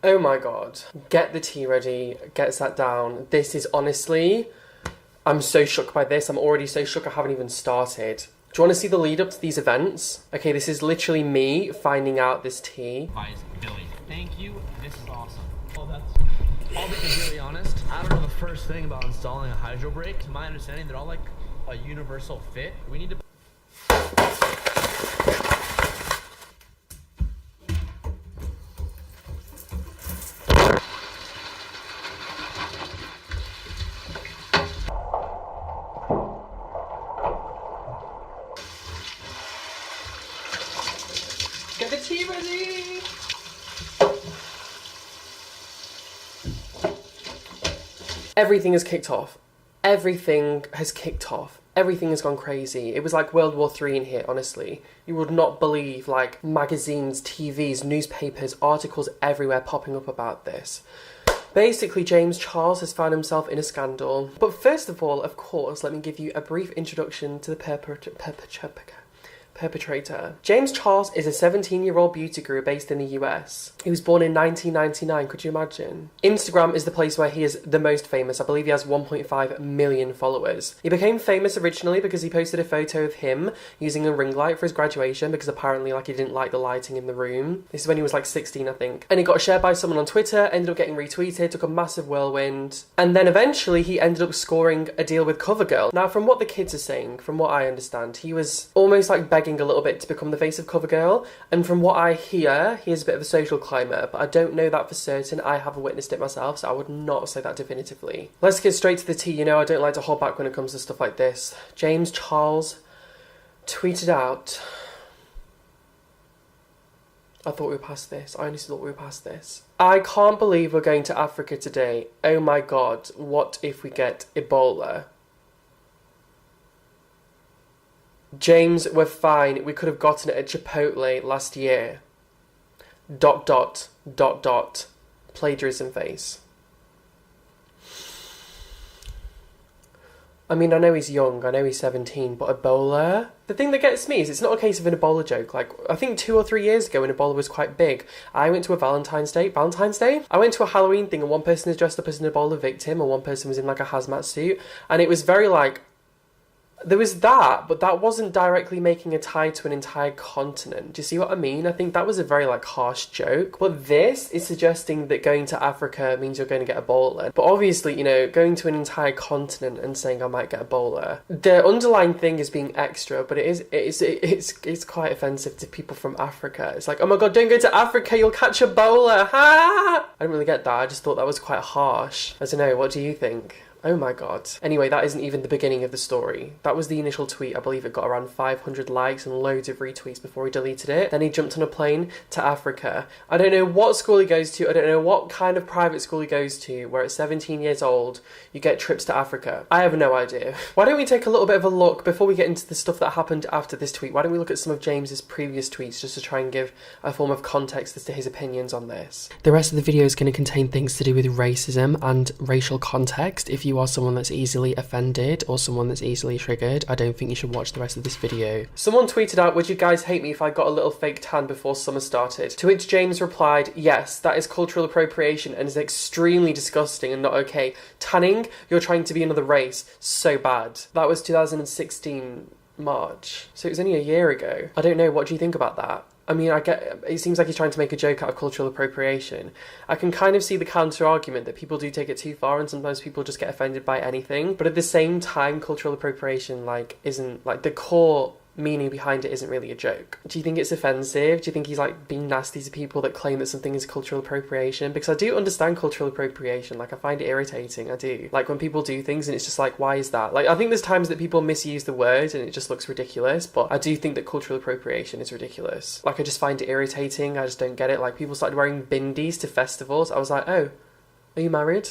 Oh my god. Get the tea ready, get sat down. This is honestly, I'm so shook by this. I'm already so shook I haven't even started. Do you want to see the lead up to these events? Okay, this is literally me finding out this tea. Billy, thank you. This is awesome. I'll be completely honest. I don't know the first thing about installing a hydro brake. To my understanding, they're all like a universal fit. We need to. Get the tea ready! Everything has kicked off. Everything has kicked off. Everything has gone crazy. It was like World War III in here, honestly. You would not believe, like, magazines, TVs, newspapers, articles everywhere popping up about this. Basically, James Charles has found himself in a scandal. But first of all, of course, let me give you a brief introduction to the perpetrator. James Charles is a 17-year-old beauty guru based in the US. He was born in 1999, could you imagine? Instagram is the place where he is the most famous. I believe he has 1.5 million followers. He became famous originally because he posted a photo of him using a ring light for his graduation because apparently like he didn't like the lighting in the room. This is when he was like 16, I think. And it got shared by someone on Twitter, ended up getting retweeted, took a massive whirlwind. And then eventually he ended up scoring a deal with CoverGirl. Now from what the kids are saying, from what I understand, he was almost like begging a little bit to become the face of CoverGirl, and from what I hear, he is a bit of a social climber, but I don't know that for certain. I haven't witnessed it myself, so I would not say that definitively. Let's get straight to the tea. You know, I don't like to hold back when it comes to stuff like this. James Charles tweeted out, I thought we were past this. I honestly thought we were past this. I can't believe we're going to Africa today. Oh my god, what if we get Ebola? James, we're fine. We could have gotten it at Chipotle last year. ... Plagiarism face. I mean, I know he's young, I know he's 17, but Ebola? The thing that gets me is it's not a case of an Ebola joke. Like, I think 2 or 3 years ago when Ebola was quite big, I went to a Valentine's Day? I went to a Halloween thing and one person was dressed up as an Ebola victim and one person was in like a hazmat suit. And it was very like, there was that, but that wasn't directly making a tie to an entire continent. Do you see what I mean? I think that was a very, like, harsh joke. But this is suggesting that going to Africa means you're going to get Ebola. But obviously, you know, going to an entire continent and saying I might get Ebola, the underlying thing is being extra, but it's quite offensive to people from Africa. It's like, oh my god, don't go to Africa, you'll catch Ebola, ha! I didn't really get that. I just thought that was quite harsh. I don't know, what do you think? Oh my god. Anyway, that isn't even the beginning of the story. That was the initial tweet. I believe it got around 500 likes and loads of retweets before he deleted it. Then he jumped on a plane to Africa. I don't know what school he goes to. I don't know what kind of private school he goes to where at 17 years old you get trips to Africa. I have no idea. Why don't we take a little bit of a look before we get into the stuff that happened after this tweet? Why don't we look at some of James's previous tweets just to try and give a form of context as to his opinions on this. The rest of the video is going to contain things to do with racism and racial context. If you are someone that's easily offended or someone that's easily triggered, I don't think you should watch the rest of this video. Someone tweeted out, would you guys hate me if I got a little fake tan before summer started? To which James replied, yes, that is cultural appropriation and is extremely disgusting and not okay. Tanning, you're trying to be another race. So bad. That was 2016 March. So it was only a year ago. I don't know, what do you think about that? I mean, I get, it seems like he's trying to make a joke out of cultural appropriation. I can kind of see the counter-argument that people do take it too far and sometimes people just get offended by anything. But at the same time, cultural appropriation, like, isn't, like, the core meaning behind it isn't really a joke. Do you think it's offensive? Do you think he's like being nasty to people that claim that something is cultural appropriation? Because I do understand cultural appropriation. Like, I find it irritating. I do. Like, when people do things and it's just like, why is that? Like, I think there's times that people misuse the word and it just looks ridiculous, but I do think that cultural appropriation is ridiculous. Like, I just find it irritating. I just don't get it. Like, people started wearing bindis to festivals. I was like, oh, are you married?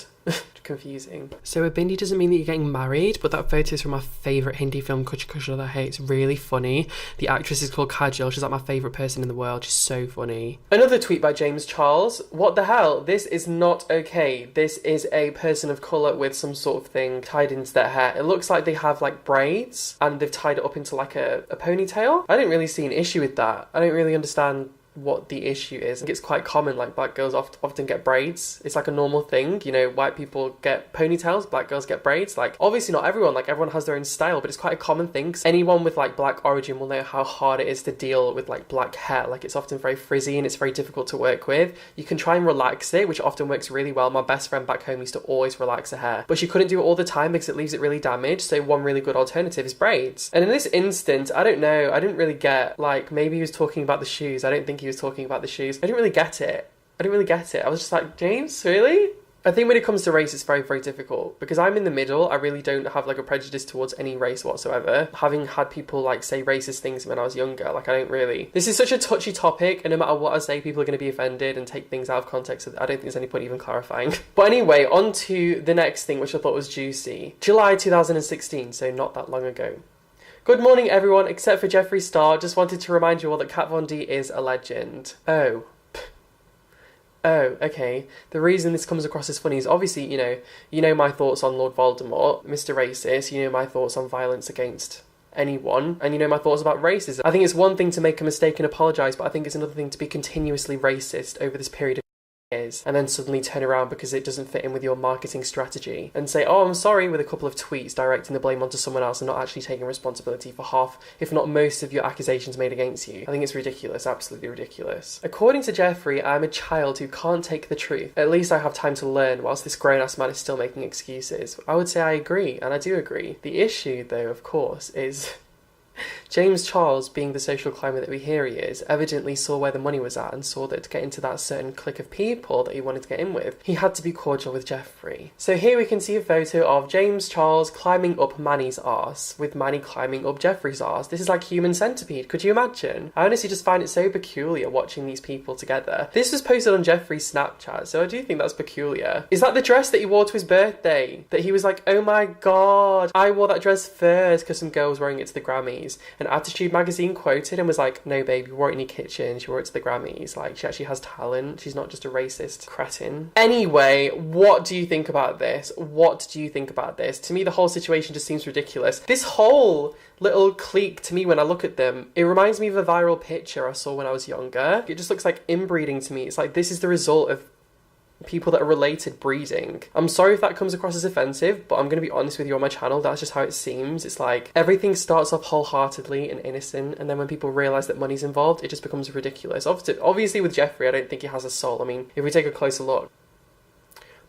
Confusing. So a bindi doesn't mean that you're getting married, but that photo is from my favourite Hindi film, Kuch Kuch Hota Hai. It's really funny. The actress is called Kajol. She's like my favourite person in the world. She's so funny. Another tweet by James Charles. What the hell? This is not okay. This is a person of colour with some sort of thing tied into their hair. It looks like they have like braids and they've tied it up into like a ponytail. I didn't really see an issue with that. I don't really understand what the issue is. It's quite common, like black girls often get braids. It's like a normal thing, you know, white people get ponytails, black girls get braids. Like obviously not everyone, like everyone has their own style, but it's quite a common thing. Anyone with like black origin will know how hard it is to deal with like black hair. Like it's often very frizzy and it's very difficult to work with. You can try and relax it, which often works really well. My best friend back home used to always relax her hair, but she couldn't do it all the time because it leaves it really damaged. So one really good alternative is braids. And in this instance, I don't know, I didn't really get, like, maybe he was talking about the shoes. I don't think he was talking about the shoes. I didn't really get it. I was just like, James, really? I think when it comes to race, it's very, very difficult because I'm in the middle. I really don't have like a prejudice towards any race whatsoever. Having had people like say racist things when I was younger, like I don't really... This is such a touchy topic, and no matter what I say, people are going to be offended and take things out of context. I don't think there's any point even clarifying. But anyway, on to the next thing, which I thought was juicy. July 2016, so not that long ago. Good morning, everyone, except for Jeffree Star. Just wanted to remind you all that Kat Von D is a legend. Oh, okay. The reason this comes across as funny is obviously, you know my thoughts on Lord Voldemort, Mr. Racist, you know my thoughts on violence against anyone, and you know my thoughts about racism. I think it's one thing to make a mistake and apologise, but I think it's another thing to be continuously racist over this period of years and then suddenly turn around because it doesn't fit in with your marketing strategy and say, oh, I'm sorry, with a couple of tweets directing the blame onto someone else and not actually taking responsibility for half, if not most, of your accusations made against you. I think it's ridiculous, absolutely ridiculous. According to Jeffree, I'm a child who can't take the truth. At least I have time to learn whilst this grown-ass man is still making excuses. I would say I agree, and I do agree. The issue, though, of course, is... James Charles, being the social climber that we hear he is, evidently saw where the money was at and saw that to get into that certain clique of people that he wanted to get in with, he had to be cordial with Jeffree. So here we can see a photo of James Charles climbing up Manny's arse, with Manny climbing up Jeffree's arse. This is like Human Centipede, could you imagine? I honestly just find it so peculiar watching these people together. This was posted on Jeffree's Snapchat, so I do think that's peculiar. Is that the dress that he wore to his birthday? That he was like, oh my god, I wore that dress first because some girl was wearing it to the Grammys. And Attitude magazine quoted and was like, no babe, you wore it in your kitchen, she wore it to the Grammys, like she actually has talent, she's not just a racist cretin. Anyway, what do you think about this? To me, the whole situation just seems ridiculous. This whole little clique, to me, when I look at them, it reminds me of a viral picture I saw when I was younger. It just looks like inbreeding to me. It's like this is the result of people that are related breeding. I'm sorry if that comes across as offensive, but I'm going to be honest with you on my channel, that's just how it seems. It's like everything starts off wholeheartedly and innocent, and then when people realise that money's involved, it just becomes ridiculous. Obviously with Jeffree, I don't think he has a soul. I mean, if we take a closer look.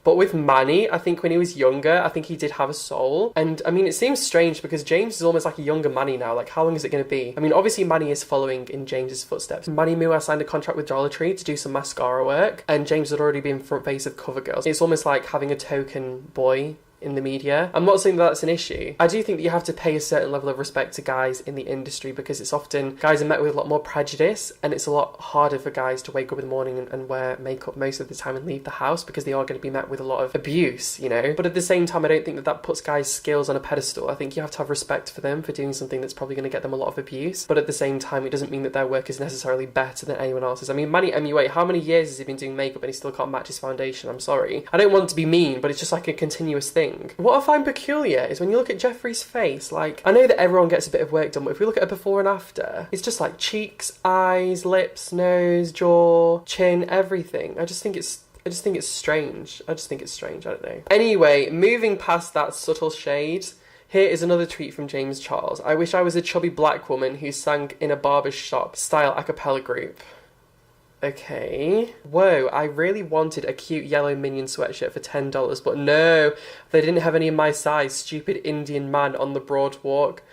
But with Manny, I think when he was younger, I think he did have a soul. And I mean, it seems strange because James is almost like a younger Manny now. Like, how long is it going to be? I mean, obviously Manny is following in James's footsteps. Manny Mua signed a contract with Dollar Tree to do some mascara work, and James had already been front face of CoverGirl. It's almost like having a token boy in the media. I'm not saying that that's an issue. I do think that you have to pay a certain level of respect to guys in the industry because it's often, guys are met with a lot more prejudice, and it's a lot harder for guys to wake up in the morning and wear makeup most of the time and leave the house because they are going to be met with a lot of abuse, you know? But at the same time, I don't think that that puts guys' skills on a pedestal. I think you have to have respect for them for doing something that's probably going to get them a lot of abuse, but at the same time, it doesn't mean that their work is necessarily better than anyone else's. I mean, Manny MUA, how many years has he been doing makeup and he still can't match his foundation? I'm sorry. I don't want to be mean, but it's just like a continuous thing. What I find peculiar is when you look at Jeffree's face, like, I know that everyone gets a bit of work done, but if we look at a before and after, it's just like cheeks, eyes, lips, nose, jaw, chin, everything. I just think it's strange. I don't know. Anyway, moving past that subtle shade, here is another tweet from James Charles. I wish I was a chubby black woman who sang in a barber shop style a cappella group. Okay. Whoa, I really wanted a cute yellow Minion sweatshirt for $10, but no, they didn't have any in my size. Stupid Indian man on the broad walk.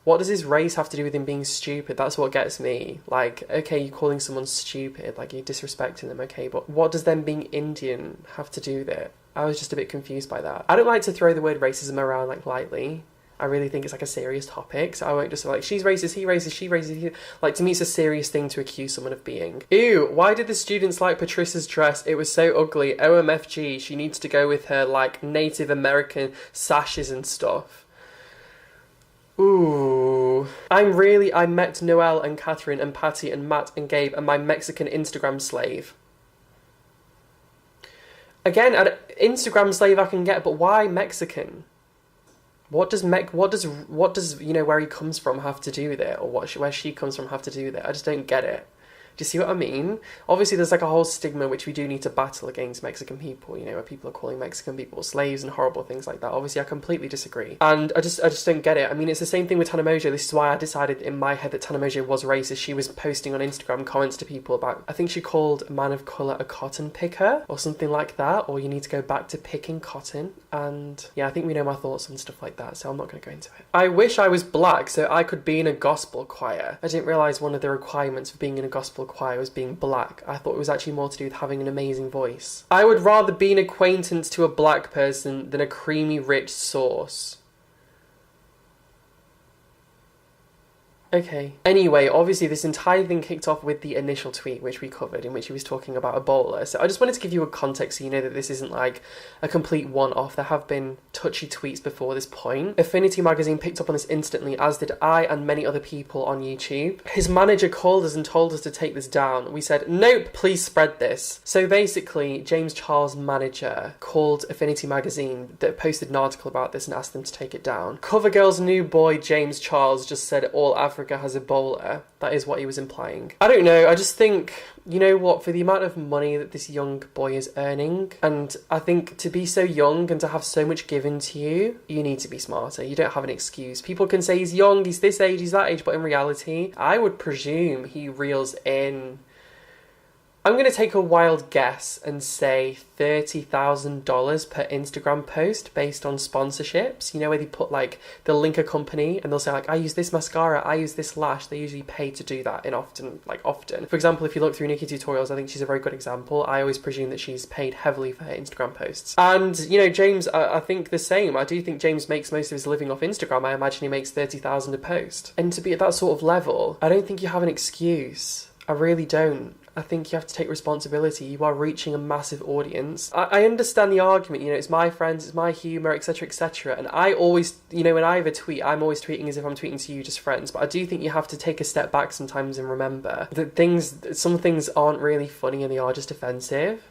What does his race have to do with him being stupid? That's what gets me. Like, okay, you're calling someone stupid, like you're disrespecting them, okay, but what does them being Indian have to do with it? I was just a bit confused by that. I don't like to throw the word racism around like lightly. I really think it's like a serious topic, so I won't just like, she's racist, he racist, she racist, he... Like, to me it's a serious thing to accuse someone of being. Ew, why did the students like Patricia's dress? It was so ugly. OMFG, she needs to go with her, like, Native American sashes and stuff. Ooh. I met Noelle and Catherine and Patty and Matt and Gabe and my Mexican Instagram slave. Again, an Instagram slave I can get, but why Mexican? What does you know, where he comes from have to do with it, or where she comes from have to do with it? I just don't get it. Do you see what I mean? Obviously, there's like a whole stigma which we do need to battle against Mexican people, you know, where people are calling Mexican people slaves and horrible things like that. Obviously, I completely disagree. And I just don't get it. I mean, it's the same thing with Tana Mongeau. This is why I decided in my head that Tana Mongeau was racist. She was posting on Instagram comments to people about, I think she called a man of colour a cotton picker or something like that, or you need to go back to picking cotton. And yeah, I think we know my thoughts on stuff like that, so I'm not going to go into it. I wish I was black so I could be in a gospel choir. I didn't realise one of the requirements for being in a gospel choir was being black. I thought it was actually more to do with having an amazing voice. I would rather be an acquaintance to a black person than a creamy rich sauce. Okay. Anyway, obviously this entire thing kicked off with the initial tweet which we covered, in which he was talking about Ebola. So I just wanted to give you a context so you know that this isn't like a complete one-off. There have been touchy tweets before this point. Affinity magazine picked up on this instantly, as did I and many other people on YouTube. His manager called us and told us to take this down. We said, nope, please spread this. So basically, James Charles' manager called Affinity magazine that posted an article about this and asked them to take it down. CoverGirl's new boy, James Charles, just said all Africa has Ebola. That is what he was implying. I don't know, I just think, you know what, for the amount of money that this young boy is earning, and I think to be so young and to have so much given to you, you need to be smarter. You don't have an excuse. People can say he's young, he's this age, he's that age, but in reality, I would presume he reels in, I'm going to take a wild guess and say $30,000 per Instagram post based on sponsorships. You know, where they put like, they'll link a company and they'll say like, I use this mascara, I use this lash. They usually pay to do that often. For example, if you look through Nikki Tutorials, I think she's a very good example. I always presume that she's paid heavily for her Instagram posts. And, you know, James, I think the same. I do think James makes most of his living off Instagram. I imagine he makes $30,000 a post. And to be at that sort of level, I don't think you have an excuse. I really don't. I think you have to take responsibility. You are reaching a massive audience. I understand the argument, you know, it's my friends, it's my humour, etc, etc. And I always, you know, when I have a tweet, I'm always tweeting as if I'm tweeting to you, just friends. But I do think you have to take a step back sometimes and remember that some things aren't really funny and they are just offensive.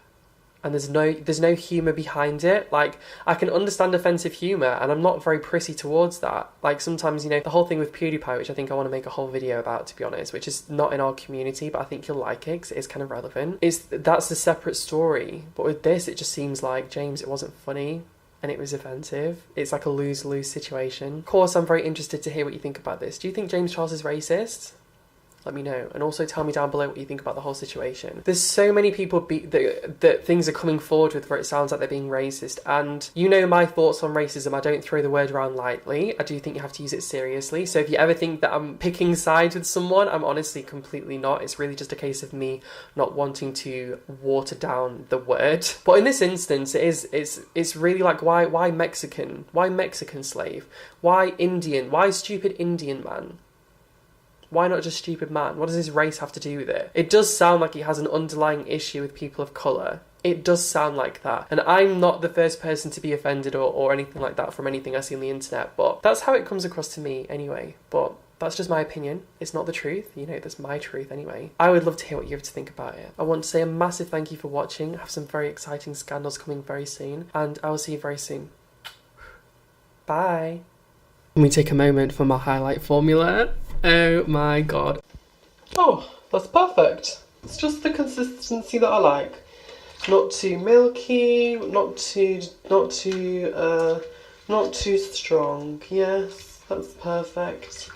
And there's no humour behind it. Like, I can understand offensive humour, and I'm not very prissy towards that. Like, sometimes, you know, the whole thing with PewDiePie, which I think I want to make a whole video about, to be honest, which is not in our community, but I think you'll like it, because it is kind of relevant. That's a separate story. But with this, it just seems like, James, it wasn't funny, and it was offensive. It's like a lose-lose situation. Of course, I'm very interested to hear what you think about this. Do you think James Charles is racist? Let me know, and also tell me down below what you think about the whole situation. There's so many people that things are coming forward with where it sounds like they're being racist, and you know my thoughts on racism. I don't throw the word around lightly. I do think you have to use it seriously. So if you ever think that I'm picking sides with someone, I'm honestly completely not. It's really just a case of me not wanting to water down the word. But in this instance, it's really like, why Mexican? Why Mexican slave? Why Indian? Why stupid Indian man? Why not just stupid man? What does his race have to do with it? It does sound like he has an underlying issue with people of colour. It does sound like that. And I'm not the first person to be offended or anything like that from anything I see on the internet, but that's how it comes across to me anyway. But that's just my opinion. It's not the truth. You know, that's my truth anyway. I would love to hear what you have to think about it. I want to say a massive thank you for watching. I have some very exciting scandals coming very soon, and I will see you very soon. Bye. Let me take a moment for my highlight formula. Oh my god. Oh, that's perfect. It's just the consistency that I like. Not too milky, not too strong. Yes, that's perfect.